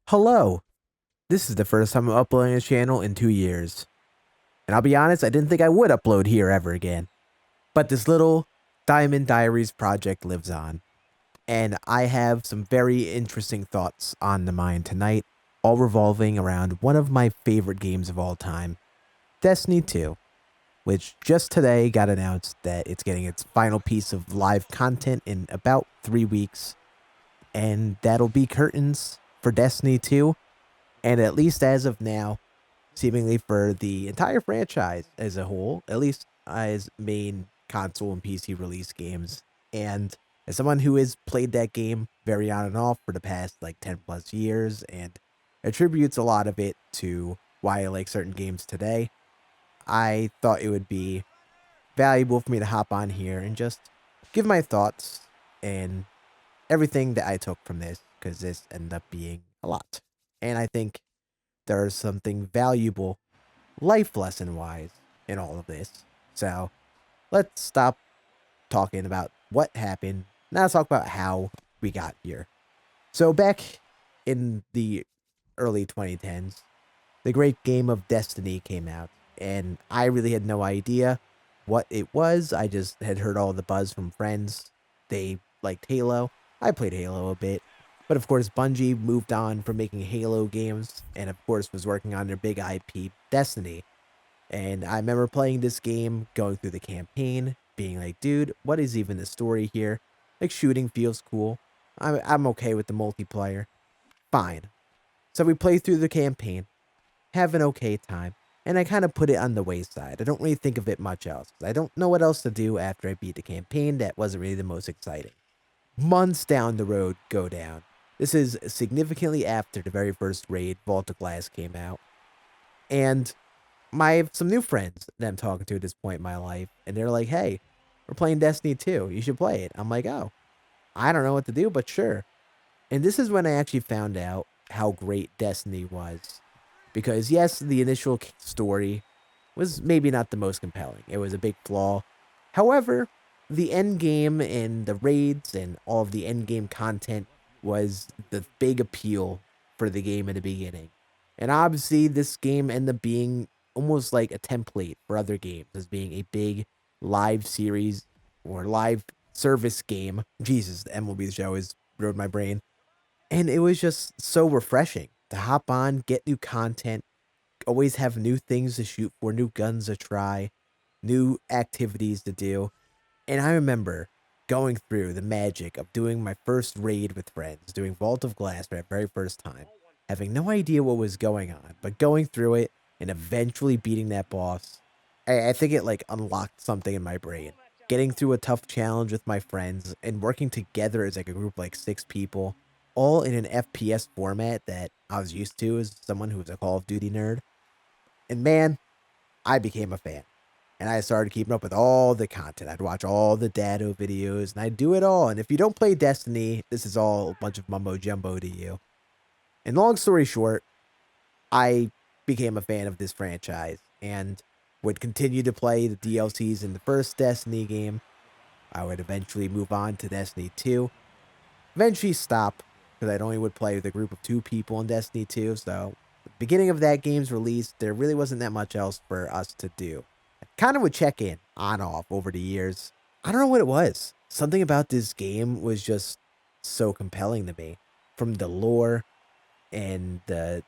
Hello. This is the first time I'm uploading this channel in 2 years. And I'll be honest, I didn't think I would upload here ever again. But this little Diamond Diaries project lives on. And I have some very interesting thoughts on the mind tonight, all revolving around one of my favorite games of all time, Destiny 2, which just today got announced that it's getting its final piece of live content in about 3 weeks. And that'll be curtains for Destiny 2. And at least as of now, seemingly for the entire franchise as a whole, at least as main console and PC release games. And as someone who has played that game very on and off for the past like 10 plus years and attributes a lot of it to why I like certain games today, I thought it would be valuable for me to hop on here and just give my thoughts and everything that I took from this, because this ended up being a lot. And I think there's something valuable life lesson wise in all of this. So let's stop talking about what happened. Now let's talk about how we got here. So back in the early 2010s, the great game of Destiny came out, and I really had no idea what it was. I just had heard all the buzz from friends. They liked Halo. I played Halo a bit. But of course, Bungie moved on from making Halo games and, of course, was working on their big IP, Destiny. And I remember playing this game, going through the campaign, being like, dude, what is even the story here? Like, shooting feels cool. I'm okay with the multiplayer. Fine. So we play through the campaign, have an okay time, and I kind of put it on the wayside. I don't really think of it much else. I don't know what else to do after I beat the campaign. That wasn't really the most exciting. Months down the road go down. This is significantly after the very first raid, Vault of Glass, came out. And I have some new friends that I'm talking to at this point in my life, and they're like, hey, we're playing Destiny 2. You should play it. I'm like, oh, I don't know what to do, but sure. And this is when I actually found out how great Destiny was. Because, yes, the initial story was maybe not the most compelling. It was a big flaw. However, the end game and the raids and all of the end game content was the big appeal for the game in the beginning. And obviously, this game ended up being almost like a template for other games as being a big live series or live service game. Jesus, the MLB show has ruined my brain. And it was just so refreshing to hop on, get new content, always have new things to shoot for, new guns to try, new activities to do. And I remember going through the magic of doing my first raid with friends, doing Vault of Glass for the very first time, having no idea what was going on, but going through it and eventually beating that boss. I think it like unlocked something in my brain. Getting through a tough challenge with my friends and working together as like a group of like 6 people, all in an FPS format that I was used to as someone who was a Call of Duty nerd. And man, I became a fan. And I started keeping up with all the content. I'd watch all the Dado videos, and I'd do it all. And if you don't play Destiny, this is all a bunch of mumbo jumbo to you. And long story short, I became a fan of this franchise and would continue to play the DLCs in the first Destiny game. I would eventually move on to Destiny 2. Eventually stop, because I'd only would play with a group of 2 people in Destiny 2. So, at the beginning of that game's release, there really wasn't that much else for us to do. I kind of would check in on off over the years. I don't know what it was. Something about this game was just so compelling to me. From the lore and the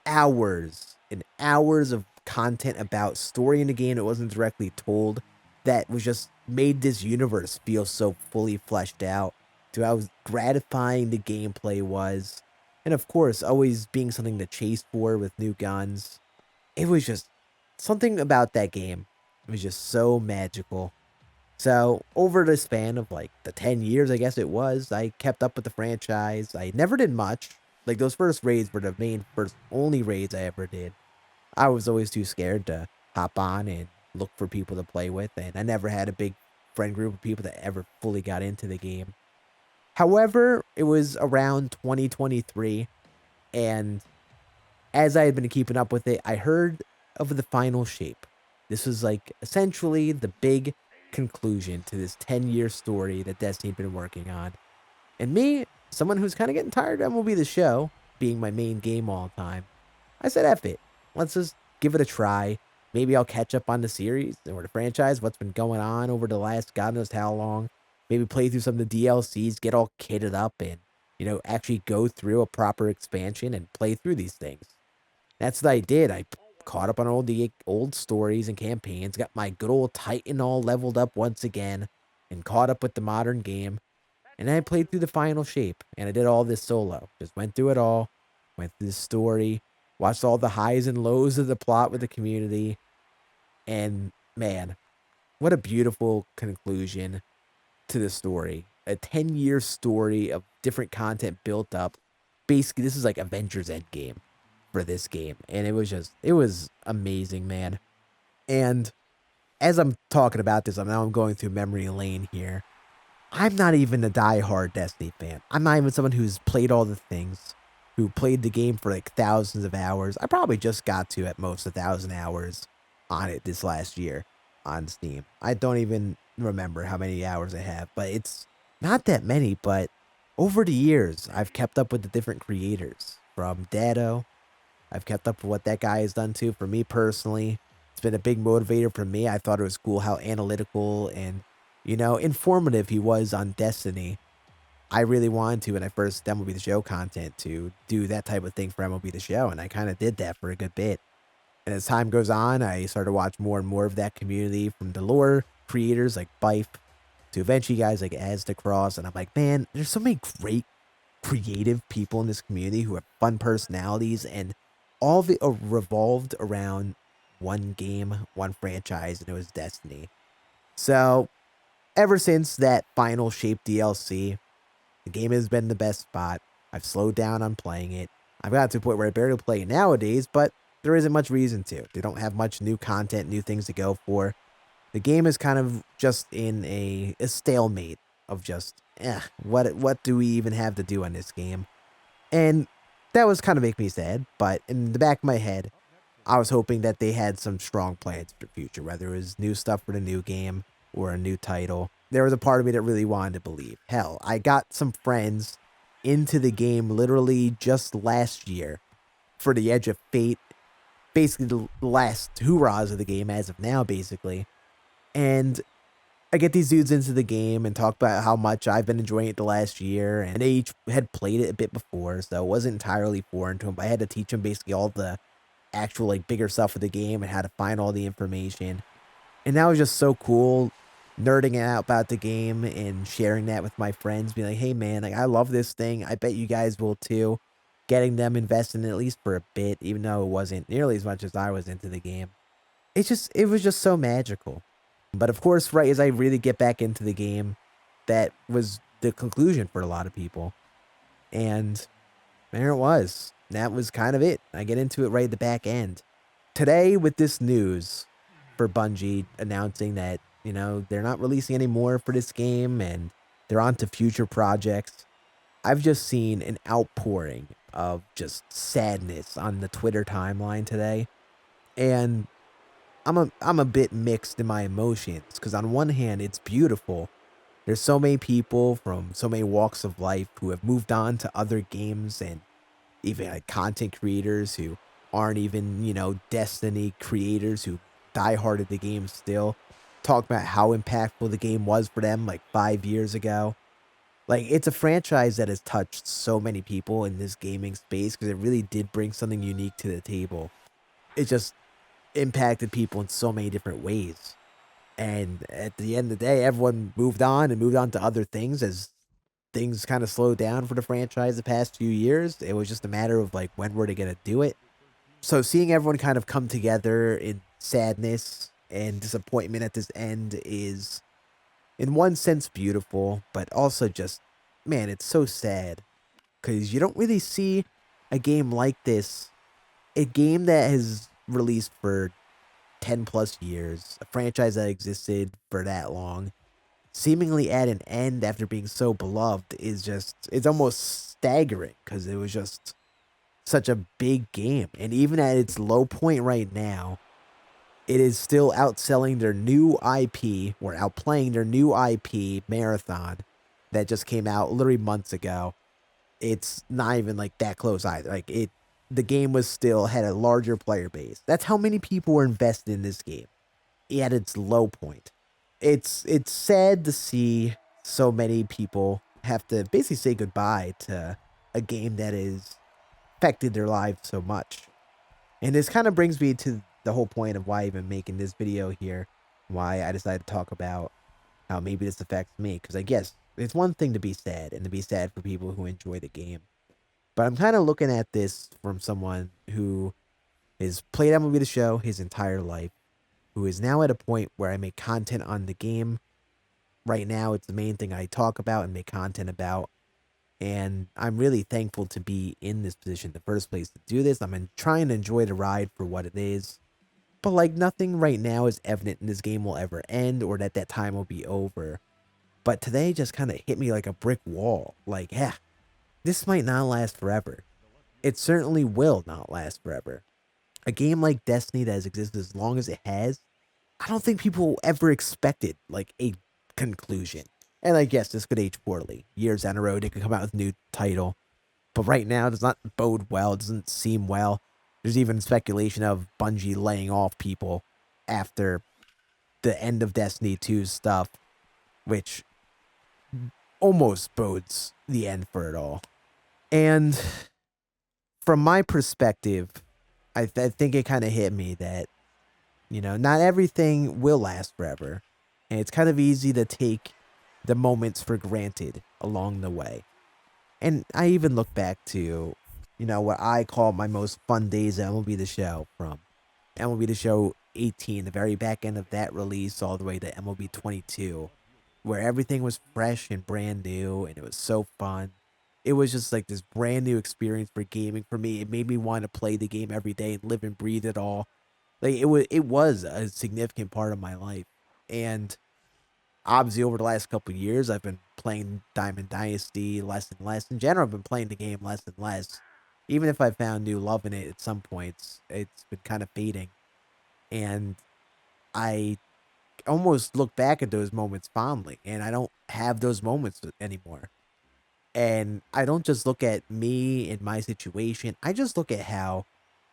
hours and hours of content about story in the game that wasn't directly told, that was just made this universe feel so fully fleshed out, to how gratifying the gameplay was, and of course always being something to chase for with new guns. It was just something about that game. It was just so magical. So over the span of like the 10 years, I guess it was, I kept up with the franchise. I never did much. Like, those first raids were the main first only raids I ever did. I was always too scared to hop on and look for people to play with, and I never had a big friend group of people that ever fully got into the game. However, it was around 2023, and as I had been keeping up with it, I heard of the final shape. This was like essentially the big conclusion to this 10-year story that Destiny had been working on. And me, someone who's kind of getting tired of MLB The Show, being my main game all the time. I said, F it. Let's just give it a try. Maybe I'll catch up on the series or the franchise, what's been going on over the last God knows how long. Maybe play through some of the DLCs, get all kitted up, and, actually go through a proper expansion and play through these things. That's what I did. I caught up on all the old stories and campaigns, got my good old Titan all leveled up once again, and caught up with the modern game. And then I played through the final shape, and I did all this solo. Just went through it all, went through the story, watched all the highs and lows of the plot with the community. And man, what a beautiful conclusion to the story. A 10-year story of different content built up. Basically, this is like Avengers Endgame for this game. And it was amazing, man. And as I'm talking about this, I'm going through memory lane here. I'm not even a diehard Destiny fan. I'm not even someone who's played all the things, who played the game for like thousands of hours. I probably just got to at most 1,000 hours on it this last year on Steam. I don't even remember how many hours I have, but it's not that many. But over the years, I've kept up with the different creators from Dado. I've kept up with what that guy has done too. For me personally, it's been a big motivator for me. I thought it was cool how analytical and, informative he was on Destiny. I really wanted to, when I first MLB The Show content, to do that type of thing for MLB The Show, and I kind of did that for a good bit. And as time goes on, I started to watch more and more of that community, from the lore creators like Bife to eventually guys like Cross, and I'm like, man, there's so many great creative people in this community who have fun personalities, and all of it revolved around one game, one franchise, and it was Destiny. So ever since that final shape DLC, the game has been the best spot. I've slowed down on playing it. I've got to the point where I barely play it nowadays, but there isn't much reason to. They don't have much new content, new things to go for. The game is kind of just in a stalemate of just, what do we even have to do on this game? And that was kind of make me sad, but in the back of my head, I was hoping that they had some strong plans for the future, whether it was new stuff for the new game or a new title. There was a part of me that really wanted to believe. Hell, I got some friends into the game literally just last year for the Edge of Fate, basically the last hurrahs of the game as of now, basically. And I get these dudes into the game and talk about how much I've been enjoying it the last year, and they each had played it a bit before, so it wasn't entirely foreign to them, but I had to teach them basically all the actual, like, bigger stuff of the game and how to find all the information. And that was just so cool, nerding out about the game and sharing that with my friends, being like, hey man, like, I love this thing, I bet you guys will too. Getting them invested in it at least for a bit, even though it wasn't nearly as much as I was into the game. It was just so magical. But of course, right as I really get back into the game, that was the conclusion for a lot of people. And there it was. That was kind of it. I get into it right at the back end. Today, with this news for Bungie announcing that, they're not releasing any more for this game and they're on to future projects, I've just seen an outpouring of just sadness on the Twitter timeline today. And I'm a bit mixed in my emotions, because on one hand, it's beautiful. There's so many people from so many walks of life who have moved on to other games, and even like content creators who aren't even, Destiny creators who dieharded the game still, talk about how impactful the game was for them like 5 years ago. Like, it's a franchise that has touched so many people in this gaming space because it really did bring something unique to the table. It just impacted people in so many different ways. And at the end of the day, everyone moved on to other things as things kind of slowed down for the franchise the past few years. It was just a matter of like, when were they going to do it? So seeing everyone kind of come together in sadness and disappointment at this end is, in one sense, beautiful, but also just, man, it's so sad because you don't really see a game like this, a game that has released for 10 plus years, a franchise that existed for that long, seemingly at an end after being so beloved is just, it's almost staggering because it was just such a big game. And even at its low point right now, it is still outselling their new IP, or outplaying their new IP, Marathon, that just came out literally months ago. it's not even like that close either. The game was still had a larger player base. That's how many people were invested in this game at its low point. It's sad to see so many people have to basically say goodbye to a game that has affected their lives so much. And this kind of brings me to the whole point of why I've been making this video here, why I decided to talk about how maybe this affects me. Because I guess it's one thing to be sad and to be sad for people who enjoy the game. But I'm kind of looking at this from someone who has played MLB The Show his entire life, who is now at a point where I make content on the game. Right now, it's the main thing I talk about and make content about. And I'm really thankful to be in this position in the first place to do this. I'm trying to enjoy the ride for what it is. But like nothing right now is evident in this game will ever end or that time will be over. But today just kind of hit me like a brick wall. Like, yeah, this might not last forever. It certainly will not last forever. A game like Destiny that has existed as long as it has, I don't think people ever expected like a conclusion. And I guess this could age poorly. Years down the road, it could come out with a new title. But right now, it does not bode well. It doesn't seem well. There's even speculation of Bungie laying off people after the end of Destiny 2's stuff, which almost bodes the end for it all. And from my perspective, I think it kind of hit me that, not everything will last forever. And it's kind of easy to take the moments for granted along the way. And I even look back to, what I call my most fun days at MLB The Show, from MLB The Show 18, the very back end of that release, all the way to MLB 22, where everything was fresh and brand new, and it was so fun. It was just like this brand new experience for gaming for me. It made me want to play the game every day and live and breathe it all. Like it was a significant part of my life. And obviously over the last couple of years, I've been playing Diamond Dynasty less and less. In general, I've been playing the game less and less. Even if I found new love in it at some points, it's been kind of fading. And I almost look back at those moments fondly, and I don't have those moments anymore. And I don't just look at me and my situation, I just look at how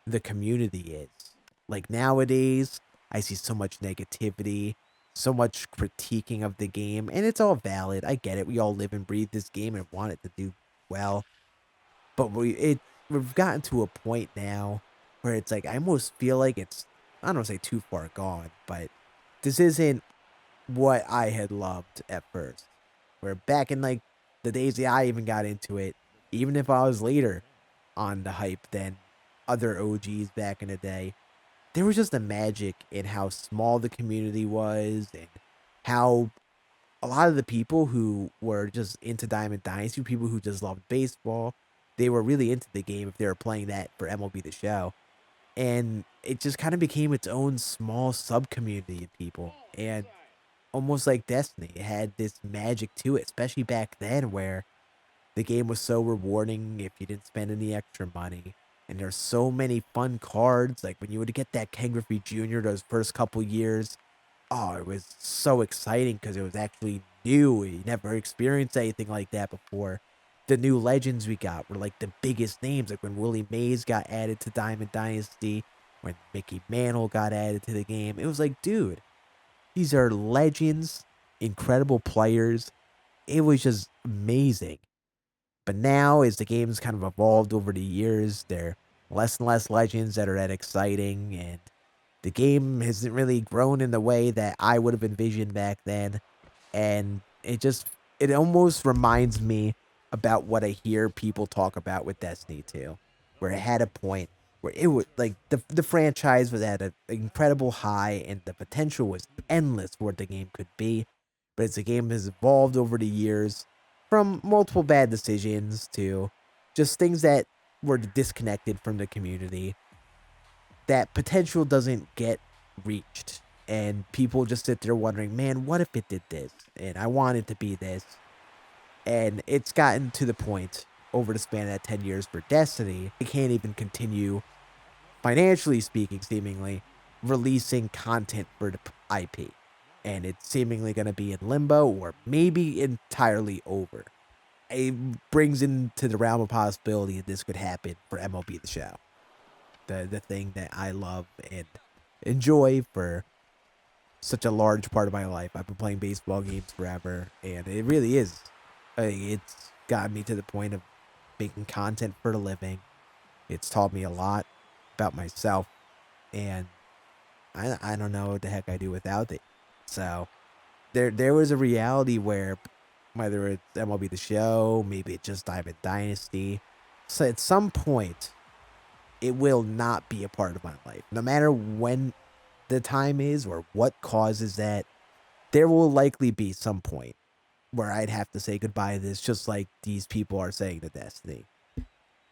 the community is. Like nowadays, I see so much negativity, so much critiquing of the game, and it's all valid. I get it. We all live and breathe this game and want it to do well. But we've gotten to a point now where it's like I almost feel like it's, I don't want to say too far gone, but this isn't what I had loved at first. Where back in like the days that I even got into it, even if I was later on the hype than other OGs back in the day, there was just a magic in how small the community was and how a lot of the people who were just into Diamond Dynasty, people who just loved baseball, they were really into the game if they were playing that for MLB The Show. And it just kind of became its own small sub community of people. And almost like Destiny, it had this magic to it, especially back then where the game was so rewarding if you didn't spend any extra money. And there's so many fun cards. Like when you would get that Ken Griffey Jr. those first couple years, oh, it was so exciting because it was actually new. You never experienced anything like that before. The new legends we got were like the biggest names, like when Willie Mays got added to Diamond Dynasty, when Mickey Mantle got added to the game. It was like, dude, these are legends, incredible players. It was just amazing. But now, as the game's kind of evolved over the years, there are less and less legends that are that exciting, and the game hasn't really grown in the way that I would have envisioned back then. And it almost reminds me about what I hear people talk about with Destiny 2, where it had a point where it was like the franchise was at an incredible high and the potential was endless for what the game could be. But as the game has evolved over the years, from multiple bad decisions to just things that were disconnected from the community, that potential doesn't get reached. And people just sit there wondering, man, what if it did this? And I want it to be this. And it's gotten to the point over the span of that 10 years for Destiny, it can't even continue, financially speaking, seemingly, releasing content for the IP. And it's seemingly going to be in limbo or maybe entirely over. it brings into the realm of possibility that this could happen for MLB The Show. The thing that I love and enjoy for such a large part of my life. I've been playing baseball games forever, and it really is. It's gotten me to the point of making content for a living. It's taught me a lot about myself, and I don't know what the heck I do without it. So there was a reality where whether it's MLB The Show, maybe it's just Diamond Dynasty, so at some point it will not be a part of my life. No matter when the time is or what causes that, there will likely be some point where I'd have to say goodbye to this, just like these people are saying to Destiny.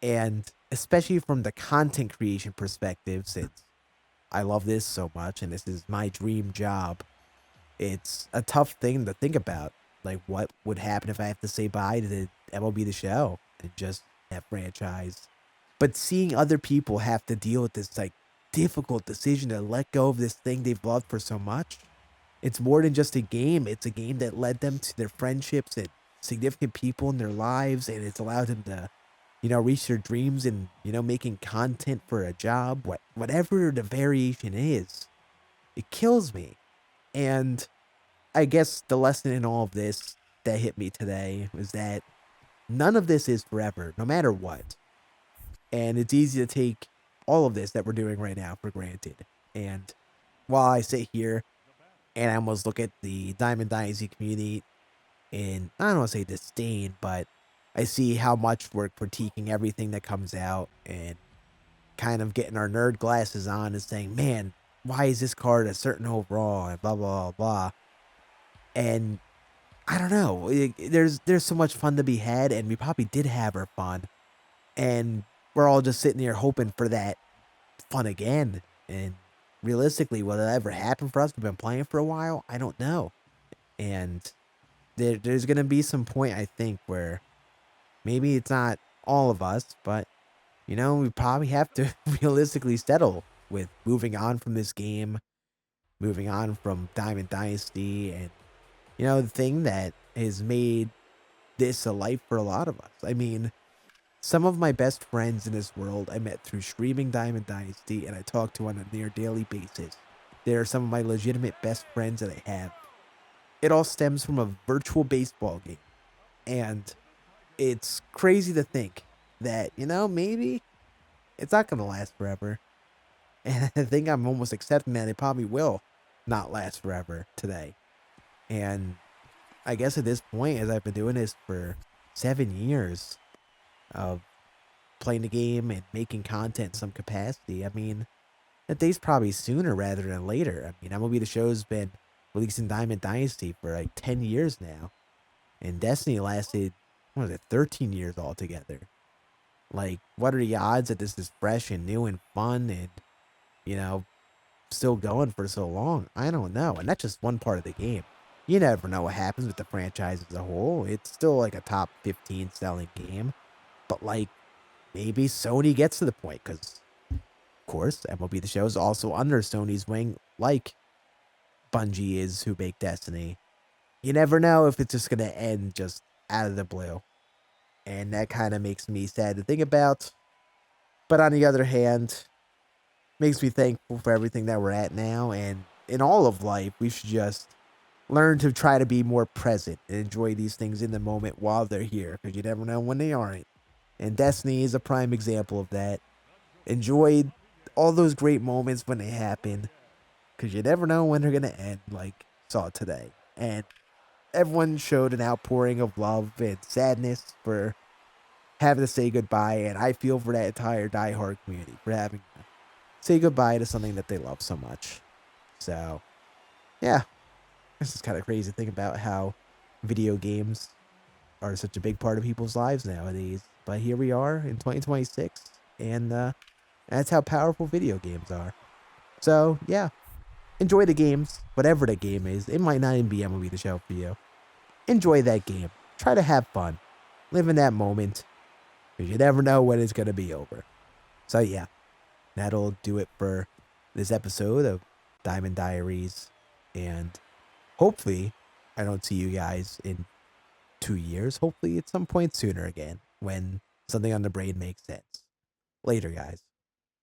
And especially from the content creation perspective, since I love this so much and this is my dream job, it's a tough thing to think about. Like, what would happen if I have to say bye to the MLB The Show and just that franchise? But seeing other people have to deal with this, like, difficult decision to let go of this thing they've loved for so much, it's more than just a game. It's a game that led them to their friendships and significant people in their lives, and it's allowed them to, reach their dreams and, making content for a job, whatever the variation is. It kills me. And I guess the lesson in all of this that hit me today was that none of this is forever, no matter what. And it's easy to take all of this that we're doing right now for granted. And while I sit here and I almost look at the Diamond Dynasty community in, I don't want to say disdain, but I see how much we're critiquing everything that comes out and kind of getting our nerd glasses on and saying, man, why is this card a certain overall and blah, blah, blah, blah. And I don't know. There's so much fun to be had, and we probably did have our fun. And we're all just sitting here hoping for that fun again. And realistically, will it ever happen for us? We've been playing for a while. I don't know. And there's going to be some point, I think, where maybe it's not all of us, but, we probably have to realistically settle with moving on from this game, moving on from Diamond Dynasty, and, the thing that has made this a life for a lot of us. I mean, some of my best friends in this world I met through streaming Diamond Dynasty, and I talk to on a near daily basis. They are some of my legitimate best friends that I have. It all stems from a virtual baseball game. And it's crazy to think that, maybe it's not going to last forever. And I think I'm almost accepting that it probably will not last forever today. And I guess at this point, as I've been doing this for 7 years of playing the game and making content in some capacity, I mean, that day's probably sooner rather than later. I mean, MLB The Show's been releasing Diamond Dynasty for like 10 years now. And Destiny lasted, 13 years altogether. Like, what are the odds that this is fresh and new and fun and, still going for so long? I don't know. And that's just one part of the game. You never know what happens with the franchise as a whole. It's still like a top 15 selling game. But, like, maybe Sony gets to the point because, of course, MLB The Show is also under Sony's wing, like Bungie is who make Destiny. You never know if it's just going to end just out of the blue. And that kind of makes me sad to think about. But on the other hand, makes me thankful for everything that we're at now. And in all of life, we should just learn to try to be more present and enjoy these things in the moment while they're here, because you never know when they aren't. And Destiny is a prime example of that. Enjoy all those great moments when they happen, because you never know when they're going to end, like saw today. And everyone showed an outpouring of love and sadness for having to say goodbye, and I feel for that entire Die Hard community for having to say goodbye to something that they love so much. So, yeah. This is kind of crazy to think about how video games are such a big part of people's lives nowadays. But here we are in 2026, and that's how powerful video games are. So, yeah, enjoy the games, whatever the game is. It might not even be MLB The Show for you. Enjoy that game. Try to have fun. Live in that moment, because you never know when it's going to be over. So, yeah, that'll do it for this episode of Diamond Diaries, and hopefully, I don't see you guys in 2 years, hopefully at some point sooner again, when something on the brain makes sense. Later, guys.